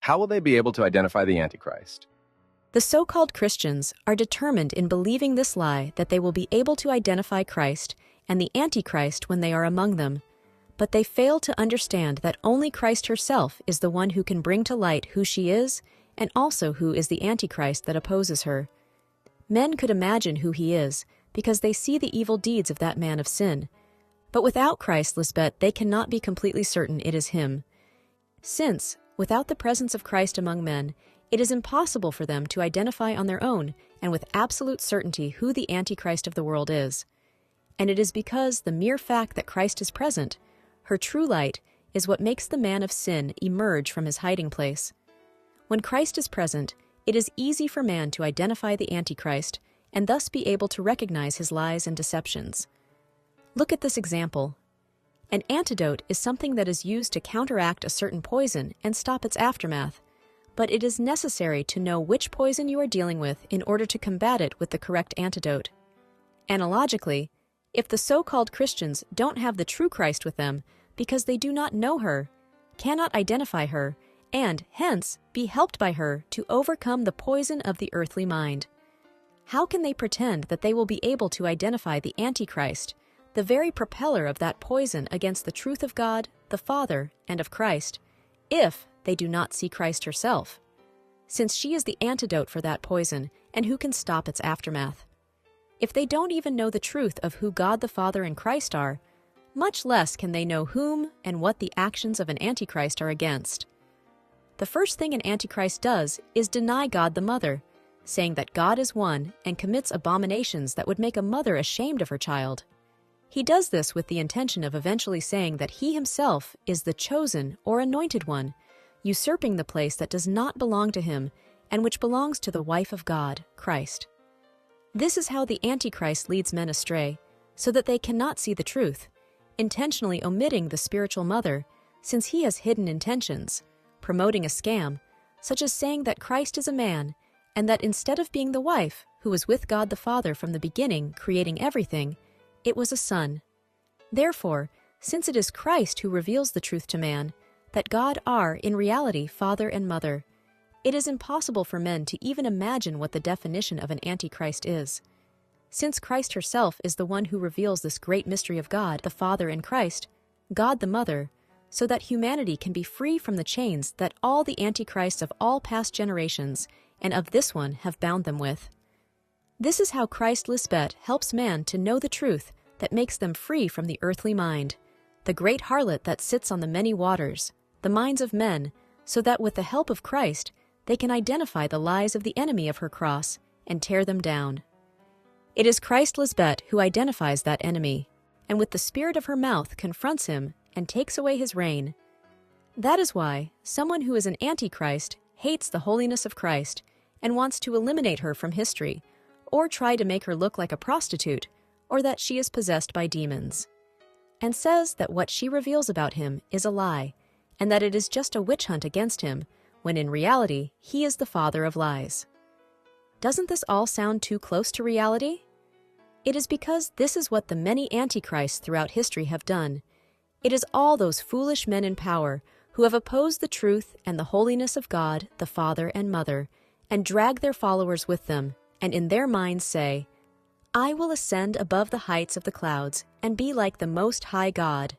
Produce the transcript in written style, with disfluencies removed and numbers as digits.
How will they be able to identify the Antichrist? The so-called Christians are determined in believing this lie that they will be able to identify Christ and the Antichrist when they are among them, but they fail to understand that only Christ herself is the one who can bring to light who she is and also who is the Antichrist that opposes her. Men could imagine who he is because they see the evil deeds of that man of sin, but without Christ, Lisbeth, they cannot be completely certain it is him. Since, without the presence of Christ among men, it is impossible for them to identify on their own and with absolute certainty who the Antichrist of the world is. And it is because the mere fact that Christ is present, her true light, is what makes the man of sin emerge from his hiding place. When Christ is present, it is easy for man to identify the Antichrist and thus be able to recognize his lies and deceptions. Look at this example. An antidote is something that is used to counteract a certain poison and stop its aftermath, but it is necessary to know which poison you are dealing with in order to combat it with the correct antidote. Analogically, if the so-called Christians don't have the true Christ with them because they do not know her, cannot identify her, and, hence, be helped by her to overcome the poison of the earthly mind, how can they pretend that they will be able to identify the Antichrist, the very propeller of that poison against the truth of God, the Father, and of Christ, if they do not see Christ herself, since she is the antidote for that poison and who can stop its aftermath? If they don't even know the truth of who God the Father and Christ are, much less can they know whom and what the actions of an Antichrist are against. The first thing an Antichrist does is deny God the Mother, saying that God is one and commits abominations that would make a mother ashamed of her child. He does this with the intention of eventually saying that he himself is the chosen or anointed one, usurping the place that does not belong to him and which belongs to the wife of God, Christ. This is how the Antichrist leads men astray, so that they cannot see the truth, intentionally omitting the spiritual mother, since he has hidden intentions, promoting a scam, such as saying that Christ is a man, and that instead of being the wife, who was with God the Father from the beginning, creating everything, it was a son. Therefore, since it is Christ who reveals the truth to man, that God are, in reality, father and mother, it is impossible for men to even imagine what the definition of an Antichrist is. Since Christ herself is the one who reveals this great mystery of God, the Father and Christ, God the Mother, so that humanity can be free from the chains that all the Antichrists of all past generations and of this one have bound them with. This is how Christ Lisbeth helps man to know the truth that makes them free from the earthly mind, the great harlot that sits on the many waters, the minds of men, so that with the help of Christ, they can identify the lies of the enemy of her cross and tear them down. It is Christ Lisbeth who identifies that enemy, and with the spirit of her mouth confronts him and takes away his reign. That is why someone who is an Antichrist hates the holiness of Christ and wants to eliminate her from history, or try to make her look like a prostitute, or that she is possessed by demons, and says that what she reveals about him is a lie, and that it is just a witch hunt against him, when in reality he is the father of lies. Doesn't this all sound too close to reality? It is because this is what the many Antichrists throughout history have done. It is all those foolish men in power who have opposed the truth and the holiness of God, the Father and Mother, and drag their followers with them, and in their minds say, "I will ascend above the heights of the clouds and be like the Most High God,"